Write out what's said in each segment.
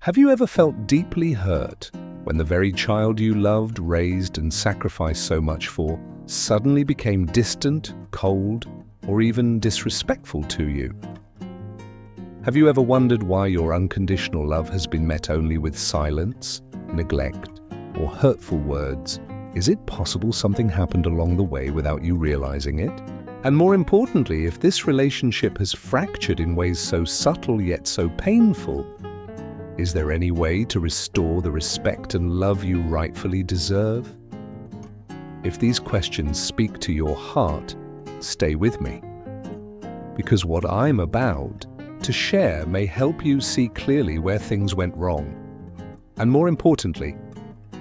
Have you ever felt deeply hurt when the very child you loved, raised, and sacrificed so much for suddenly became distant, cold, or even disrespectful to you? Have you ever wondered why your unconditional love has been met only with silence, neglect, or hurtful words? Is it possible something happened along the way without you realizing it? And more importantly, if this relationship has fractured in ways so subtle yet so painful, is there any way to restore the respect and love you rightfully deserve? If these questions speak to your heart, stay with me. Because what I'm about to share may help you see clearly where things went wrong. And more importantly,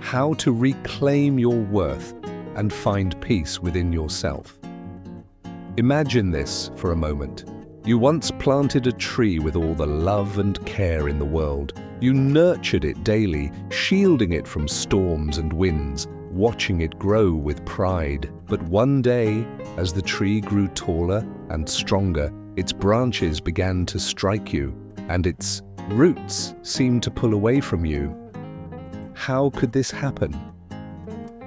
how to reclaim your worth and find peace within yourself. Imagine this for a moment. You once planted a tree with all the love and care in the world. You nurtured it daily, shielding it from storms and winds, watching it grow with pride. But one day, as the tree grew taller and stronger, its branches began to strike you, and its roots seemed to pull away from you. How could this happen?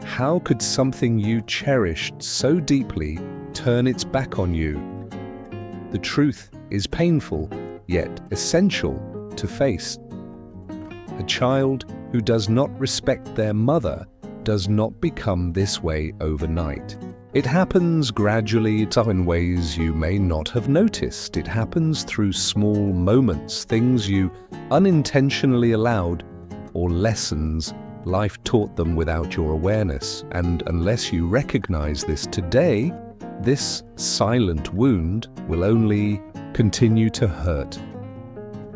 How could something you cherished so deeply turn its back on you? The truth is painful, yet essential to face. A child who does not respect their mother does not become this way overnight. It happens gradually, in ways you may not have noticed. It happens through small moments, things you unintentionally allowed, or lessons life taught them without your awareness. And unless you recognize this today, this silent wound will only continue to hurt.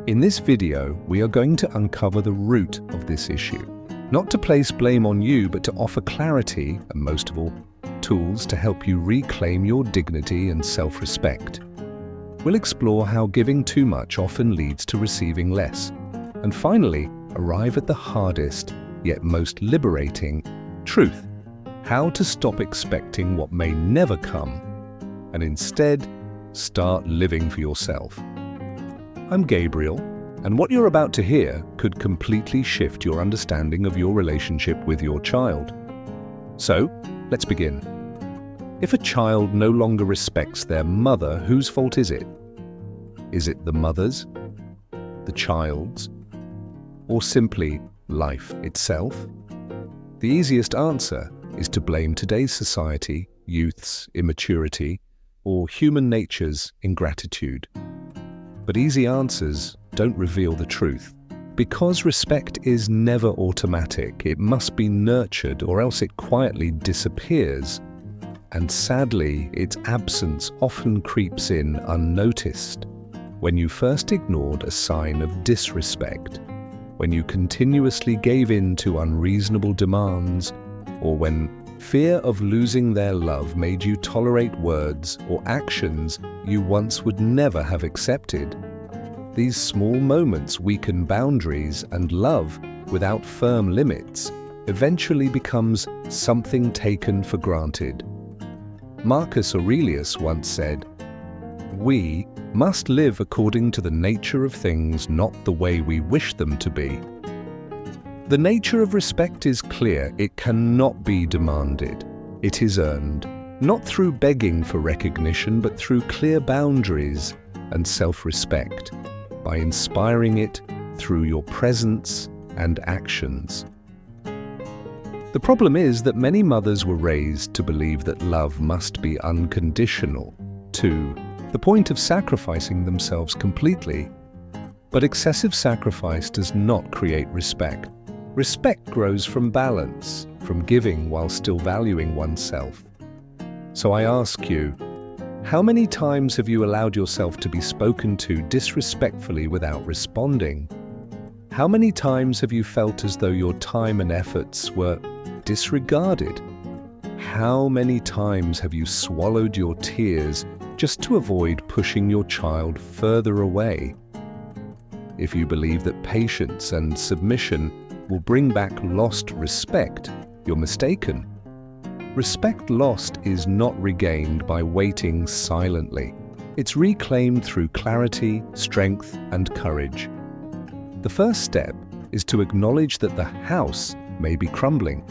In this video, we are going to uncover the root of this issue. Not to place blame on you, but to offer clarity, and most of all, tools to help you reclaim your dignity and self-respect. We'll explore how giving too much often leads to receiving less. And finally, arrive at the hardest, yet most liberating, truth. How to stop expecting what may never come, and instead, start living for yourself. I'm Gabriel, and what you're about to hear could completely shift your understanding of your relationship with your child. So, let's begin. If a child no longer respects their mother, whose fault is it? Is it the mother's, the child's, or simply life itself? The easiest answer is to blame today's society, youth's immaturity, or human nature's ingratitude. But easy answers don't reveal the truth. Because respect is never automatic, it must be nurtured or else it quietly disappears. And sadly, its absence often creeps in unnoticed. When you first ignored a sign of disrespect, when you continuously gave in to unreasonable demands, or when fear of losing their love made you tolerate words or actions you once would never have accepted. These small moments weaken boundaries, and love, without firm limits, eventually becomes something taken for granted. Marcus Aurelius once said, "We must live according to the nature of things, not the way we wish them to be." The nature of respect is clear. It cannot be demanded. It is earned, not through begging for recognition, but through clear boundaries and self-respect, by inspiring it through your presence and actions. The problem is that many mothers were raised to believe that love must be unconditional, to the point of sacrificing themselves completely. But excessive sacrifice does not create respect. Respect grows from balance, from giving while still valuing oneself. So I ask you, how many times have you allowed yourself to be spoken to disrespectfully without responding? How many times have you felt as though your time and efforts were disregarded? How many times have you swallowed your tears just to avoid pushing your child further away? If you believe that patience and submission will bring back lost respect, you're mistaken. Respect lost is not regained by waiting silently. It's reclaimed through clarity, strength, and courage. The first step is to acknowledge that the house may be crumbling,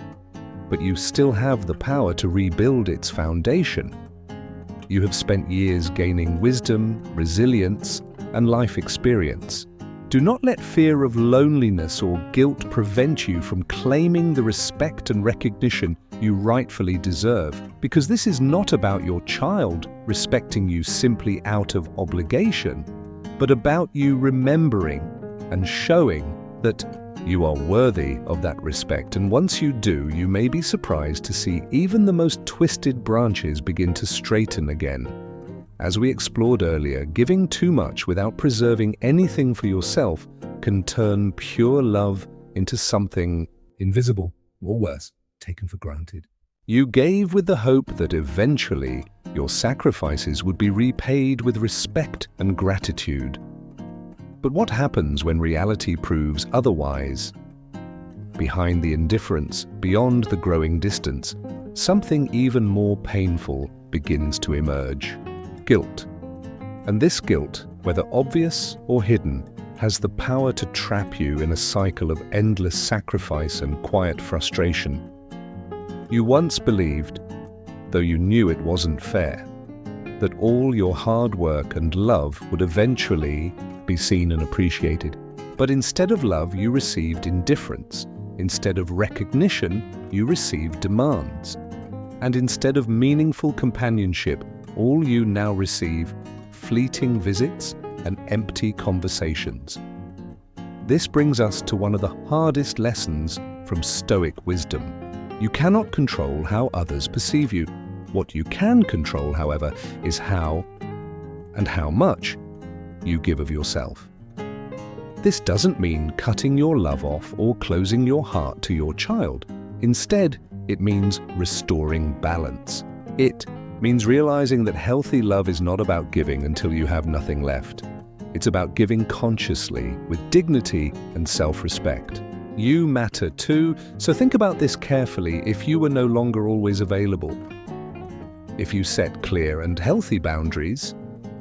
but you still have the power to rebuild its foundation. You have spent years gaining wisdom, resilience, and life experience. Do not let fear of loneliness or guilt prevent you from claiming the respect and recognition you rightfully deserve, because this is not about your child respecting you simply out of obligation, but about you remembering and showing that you are worthy of that respect. And once you do, you may be surprised to see even the most twisted branches begin to straighten again. As we explored earlier, giving too much without preserving anything for yourself can turn pure love into something invisible, or worse, taken for granted. You gave with the hope that eventually your sacrifices would be repaid with respect and gratitude. But what happens when reality proves otherwise? Behind the indifference, beyond the growing distance, something even more painful begins to emerge: guilt. And this guilt, whether obvious or hidden, has the power to trap you in a cycle of endless sacrifice and quiet frustration. You once believed, though you knew it wasn't fair, that all your hard work and love would eventually be seen and appreciated. But instead of love, you received indifference. Instead of recognition, you received demands. And instead of meaningful companionship, all you now receive fleeting visits and empty conversations. This brings us to one of the hardest lessons from Stoic wisdom. You cannot control how others perceive you. What you can control, however, is how and how much you give of yourself. This doesn't mean cutting your love off or closing your heart to your child. Instead, it means restoring balance. It means realizing that healthy love is not about giving until you have nothing left. It's about giving consciously, with dignity and self-respect. You matter too, so think about this carefully. If you were no longer always available, if you set clear and healthy boundaries,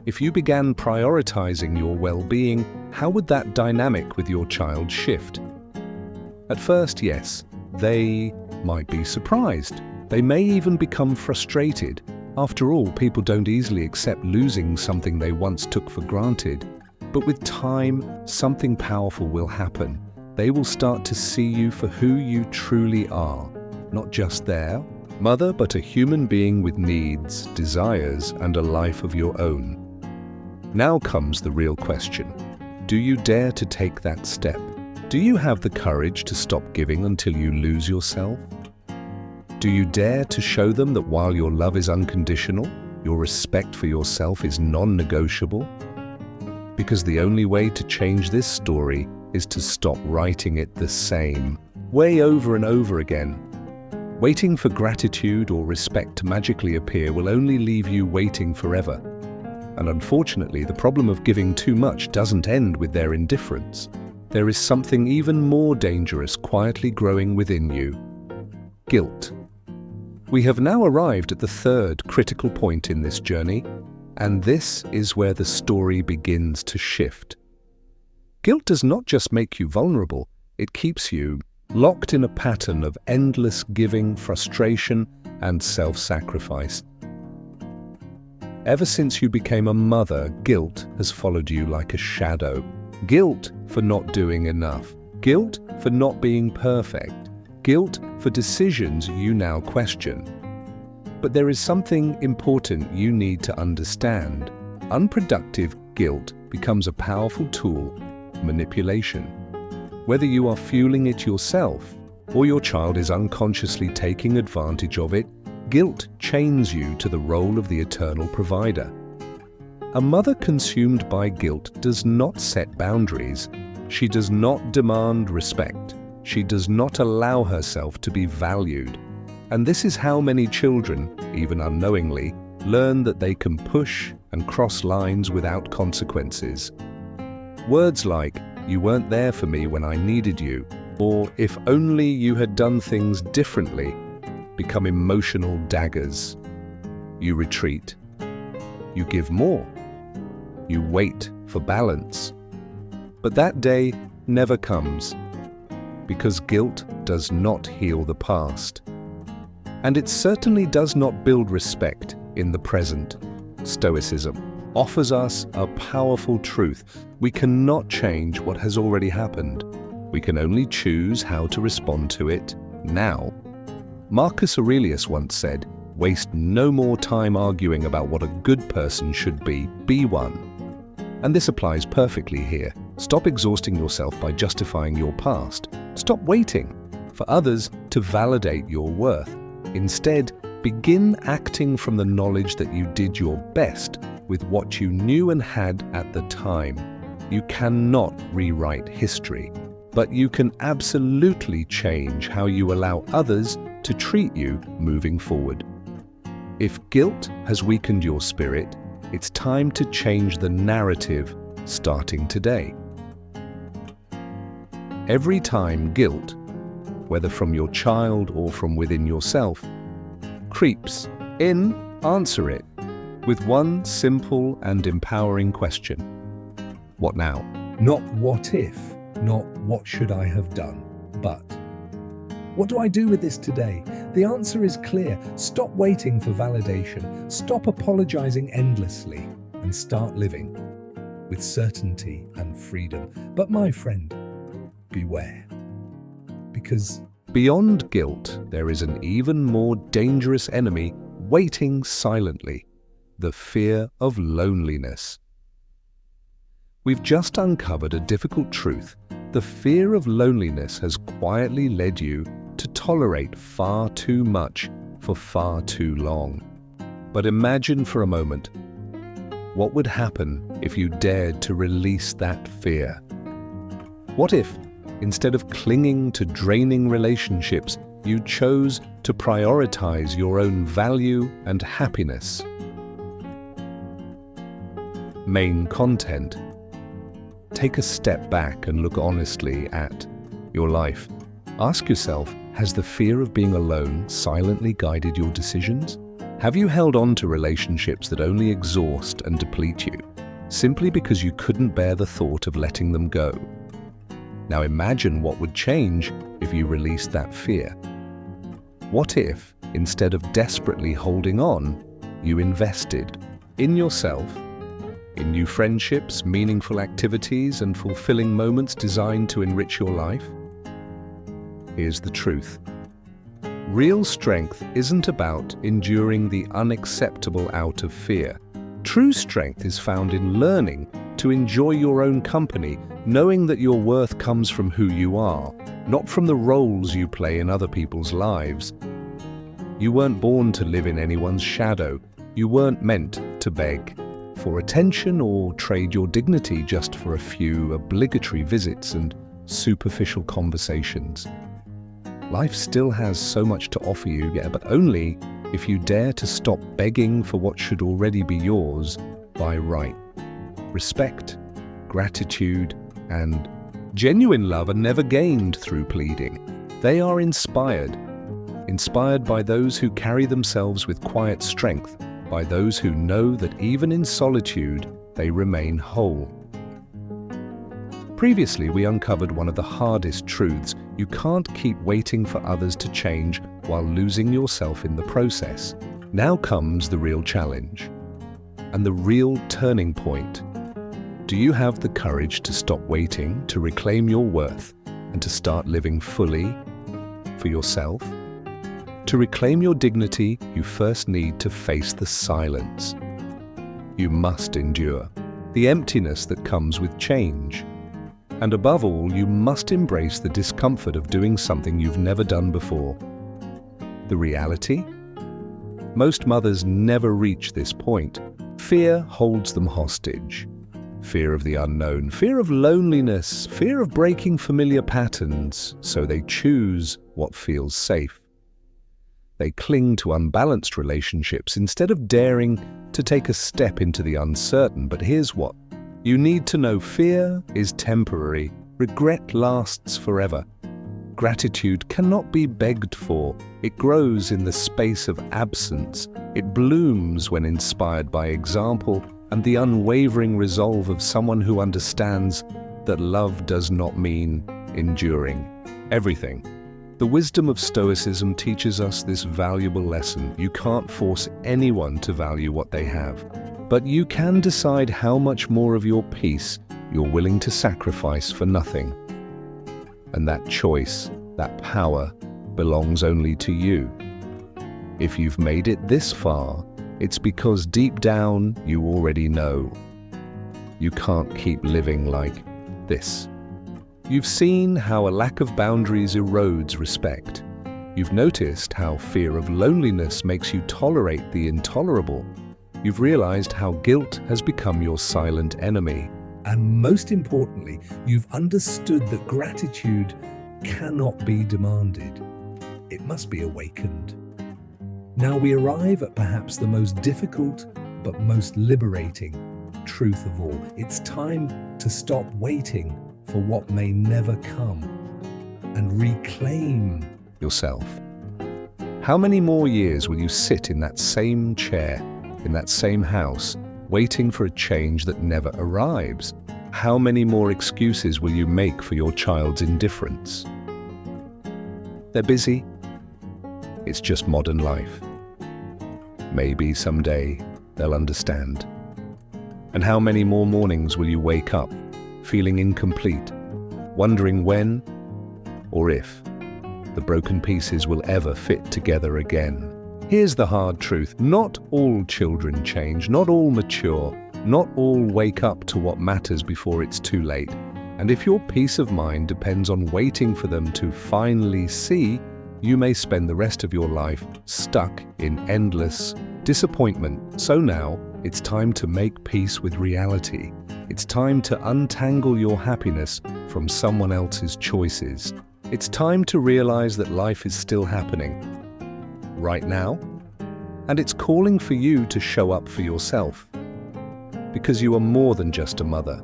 if you began prioritizing your well-being, how would that dynamic with your child shift? At first, yes, they might be surprised. They may even become frustrated. After all, people don't easily accept losing something they once took for granted. But with time, something powerful will happen. They will start to see you for who you truly are, not just their mother, but a human being with needs, desires, and a life of your own. Now comes the real question. Do you dare to take that step? Do you have the courage to stop giving until you lose yourself? Do you dare to show them that while your love is unconditional, your respect for yourself is non-negotiable? Because the only way to change this story is to stop writing it the same way over and over again. Waiting for gratitude or respect to magically appear will only leave you waiting forever. And unfortunately, the problem of giving too much doesn't end with their indifference. There is something even more dangerous quietly growing within you: guilt. We have now arrived at the third critical point in this journey, and this is where the story begins to shift. Guilt does not just make you vulnerable, it keeps you locked in a pattern of endless giving, frustration, and self-sacrifice. Ever since you became a mother, guilt has followed you like a shadow. Guilt for not doing enough. Guilt for not being perfect. Guilt for decisions you now question. But there is something important you need to understand. Unproductive guilt becomes a powerful tool: manipulation. Whether you are fueling it yourself or your child is unconsciously taking advantage of it, guilt chains you to the role of the eternal provider. A mother consumed by guilt does not set boundaries. She does not demand respect. She does not allow herself to be valued. And this is how many children, even unknowingly, learn that they can push and cross lines without consequences. Words like, "You weren't there for me when I needed you," or "if only you had done things differently," become emotional daggers. You retreat. You give more. You wait for balance. But that day never comes. because guilt does not heal the past. And it certainly does not build respect in the present. Stoicism offers us a powerful truth. We cannot change what has already happened. We can only choose how to respond to it now. Marcus Aurelius once said, "Waste no more time arguing about what a good person should be one." And this applies perfectly here. Stop exhausting yourself by justifying your past. Stop waiting for others to validate your worth. Instead, begin acting from the knowledge that you did your best with what you knew and had at the time. You cannot rewrite history, but you can absolutely change how you allow others to treat you moving forward. If guilt has weakened your spirit, it's time to change the narrative starting today. Every time guilt, whether from your child or from within yourself, creeps in, answer it with one simple and empowering question. What now? Not what if, not what should I have done, but what do I do with this today? The answer is clear. Stop waiting for validation. Stop apologizing endlessly and start living with certainty and freedom. But my friend, beware. Because beyond guilt, there is an even more dangerous enemy waiting silently: the fear of loneliness. We've just uncovered a difficult truth. The fear of loneliness has quietly led you to tolerate far too much for far too long. But imagine for a moment, what would happen if you dared to release that fear? What if, instead of clinging to draining relationships, you chose to prioritize your own value and happiness? Main content. Take a step back and look honestly at your life. Ask yourself, has the fear of being alone silently guided your decisions? Have you held on to relationships that only exhaust and deplete you, simply because you couldn't bear the thought of letting them go? Now imagine what would change if you released that fear. What if, instead of desperately holding on, you invested in yourself, in new friendships, meaningful activities, and fulfilling moments designed to enrich your life? Here's the truth. Real strength isn't about enduring the unacceptable out of fear. True strength is found in learning to enjoy your own company, knowing that your worth comes from who you are, not from the roles you play in other people's lives. You weren't born to live in anyone's shadow. You weren't meant to beg for attention or trade your dignity just for a few obligatory visits and superficial conversations. Life still has so much to offer you, but only if you dare to stop begging for what should already be yours by right. Respect, gratitude, and genuine love are never gained through pleading. They are inspired by those who carry themselves with quiet strength, by those who know that even in solitude, they remain whole. Previously, we uncovered one of the hardest truths. You can't keep waiting for others to change while losing yourself in the process. Now comes the real challenge and the real turning point. Do you have the courage to stop waiting, to reclaim your worth, and to start living fully for yourself? To reclaim your dignity, you first need to face the silence. You must endure the emptiness that comes with change. And above all, you must embrace the discomfort of doing something you've never done before. The reality? Most mothers never reach this point. Fear holds them hostage. Fear of the unknown, fear of loneliness, fear of breaking familiar patterns, so they choose what feels safe. They cling to unbalanced relationships instead of daring to take a step into the uncertain. But here's what you need to know: fear is temporary, regret lasts forever. Gratitude cannot be begged for. It grows in the space of absence. It blooms when inspired by example and the unwavering resolve of someone who understands that love does not mean enduring. Everything. The wisdom of Stoicism teaches us this valuable lesson. You can't force anyone to value what they have, but you can decide how much more of your peace you're willing to sacrifice for nothing. And that choice, that power, belongs only to you. If you've made it this far, it's because deep down you already know. You can't keep living like this. You've seen how a lack of boundaries erodes respect. You've noticed how fear of loneliness makes you tolerate the intolerable. You've realized how guilt has become your silent enemy. And most importantly, you've understood that gratitude cannot be demanded. It must be awakened. Now we arrive at perhaps the most difficult but most liberating truth of all. It's time to stop waiting for what may never come and reclaim Yourself. How many more years will you sit in that same chair, in that same house, waiting for a change that never arrives? How many more excuses will you make for your child's indifference? They're busy. It's just modern life. Maybe someday they'll understand. And how many more mornings will you wake up, feeling incomplete, wondering when or if the broken pieces will ever fit together again? Here's the hard truth. Not all children change, not all mature, not all wake up to what matters before it's too late. And if your peace of mind depends on waiting for them to finally see, you may spend the rest of your life stuck in endless disappointment. So now, it's time to make peace with reality. It's time to untangle your happiness from someone else's choices. It's time to realize that life is still happening right now, and it's calling for you to show up for yourself. Because you are more than just a mother.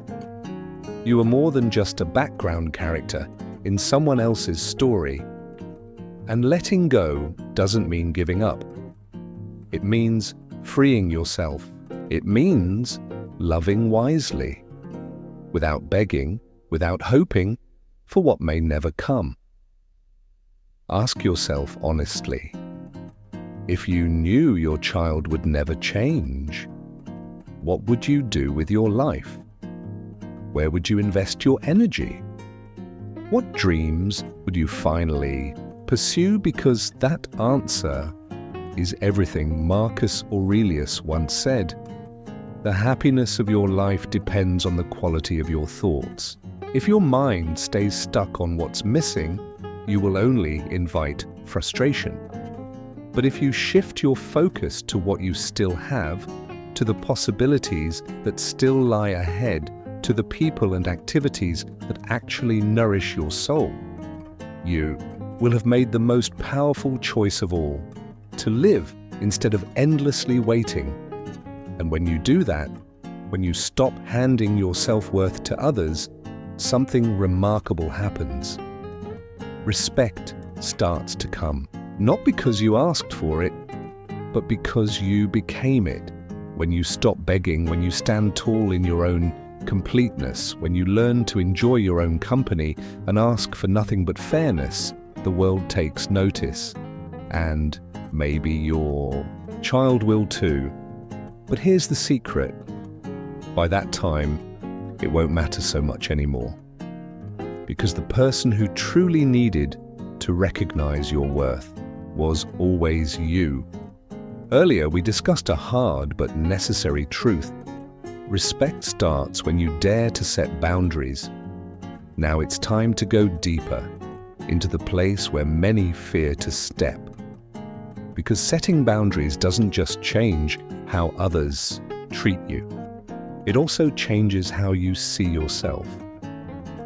You are more than just a background character in someone else's story. And letting go doesn't mean giving up. It means freeing yourself. It means loving wisely, without begging, without hoping for what may never come. Ask yourself honestly, if you knew your child would never change, what would you do with your life? Where would you invest your energy? What dreams would you finally pursue? Because that answer is everything. Marcus Aurelius once said, "The happiness of your life depends on the quality of your thoughts." If your mind stays stuck on what's missing, you will only invite frustration. But if you shift your focus to what you still have, to the possibilities that still lie ahead, to the people and activities that actually nourish your soul, you will have made the most powerful choice of all, to live instead of endlessly waiting. And when you do that, when you stop handing your self-worth to others, something remarkable happens. Respect starts to come, not because you asked for it, but because you became it. When you stop begging, when you stand tall in your own completeness, when you learn to enjoy your own company and ask for nothing but fairness, the world takes notice. And maybe your child will too. But here's the secret. By that time, it won't matter so much anymore. Because the person who truly needed to recognize your worth was always you. Earlier, we discussed a hard but necessary truth. Respect starts when you dare to set boundaries. Now it's time to go deeper, into the place where many fear to step. Because setting boundaries doesn't just change how others treat you. It also changes how you see yourself.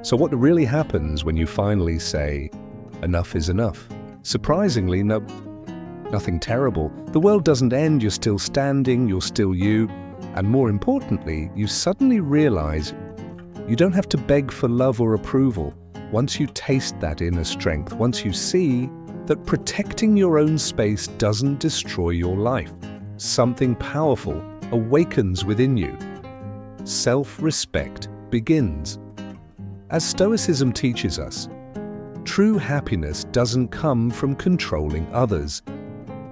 So what really happens when you finally say, enough is enough? Surprisingly, nothing terrible. The world doesn't end, you're still standing, you're still you. And more importantly, you suddenly realize you don't have to beg for love or approval. Once you taste that inner strength, once you see that protecting your own space doesn't destroy your life, something powerful awakens within you. Self-respect begins. As Stoicism teaches us, True happiness doesn't come from controlling others.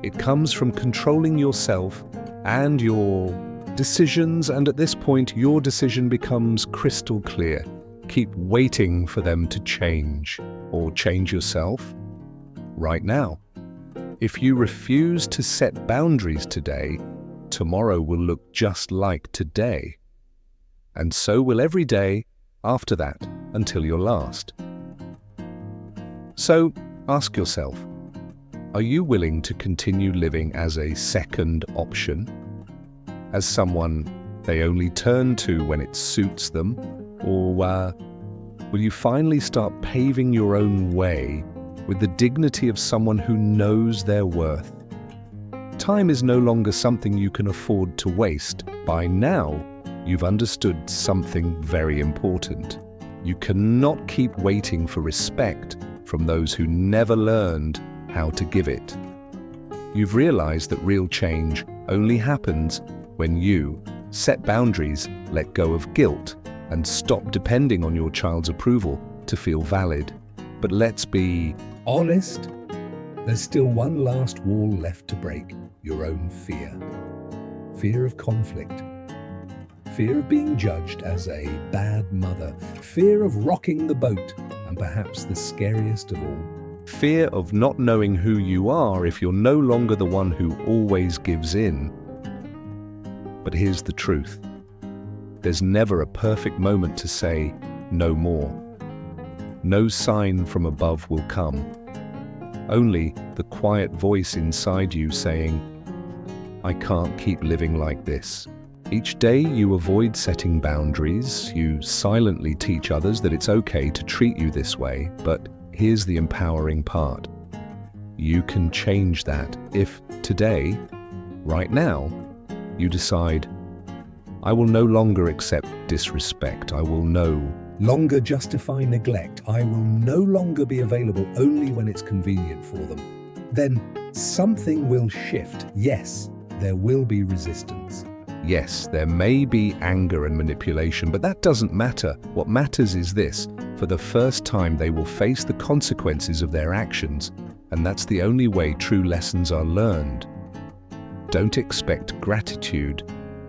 It comes from controlling yourself and your decisions, and at this point, your decision becomes crystal clear. Keep waiting for them to change, or change yourself right now. If you refuse to set boundaries today, tomorrow will look just like today. And so will every day after that, until your last. So, ask yourself, are you willing to continue living as a second option? As someone they only turn to when it suits them? Or will you finally start paving your own way with the dignity of someone who knows their worth? Time is no longer something you can afford to waste. By now, you've understood something very important. You cannot keep waiting for respect from those who never learned how to give it. You've realized that real change only happens when you set boundaries, let go of guilt, and stop depending on your child's approval to feel valid. But let's be honest. There's still one last wall left to break: your own fear. Fear of conflict. Fear of being judged as a bad mother. Fear of rocking the boat. And perhaps the scariest of all, fear of not knowing who you are if you're no longer the one who always gives in. But here's the truth. There's never a perfect moment to say no more. No sign from above will come. Only the quiet voice inside you saying, I can't keep living like this. Each day you avoid setting boundaries, you silently teach others that it's okay to treat you this way, but here's the empowering part. You can change that if today, right now, you decide, I will no longer accept disrespect, I will no longer justify neglect, I will no longer be available only when it's convenient for them. Then something will shift. Yes, there will be resistance. Yes, there may be anger and manipulation, but that doesn't matter. What matters is this: for the first time, they will face the consequences of their actions, and that's the only way true lessons are learned. Don't expect gratitude.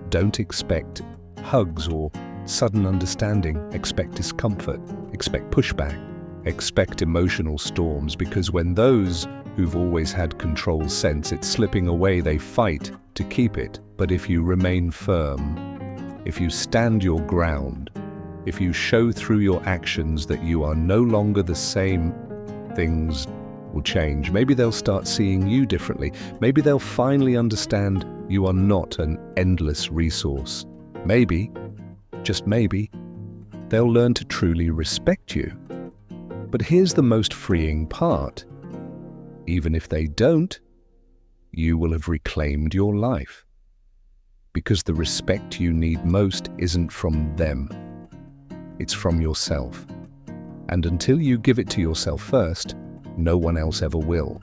Don't expect hugs or sudden understanding. Expect discomfort. Expect pushback. Expect emotional storms, because when those who've always had control sense it's slipping away, they fight to keep it. But if you remain firm, if you stand your ground, if you show through your actions that you are no longer the same, things will change. Maybe they'll start seeing you differently. Maybe they'll finally understand you are not an endless resource. Maybe, just maybe, they'll learn to truly respect you. But here's the most freeing part. Even if they don't, you will have reclaimed your life. Because the respect you need most isn't from them. It's from yourself. And until you give it to yourself first, no one else ever will.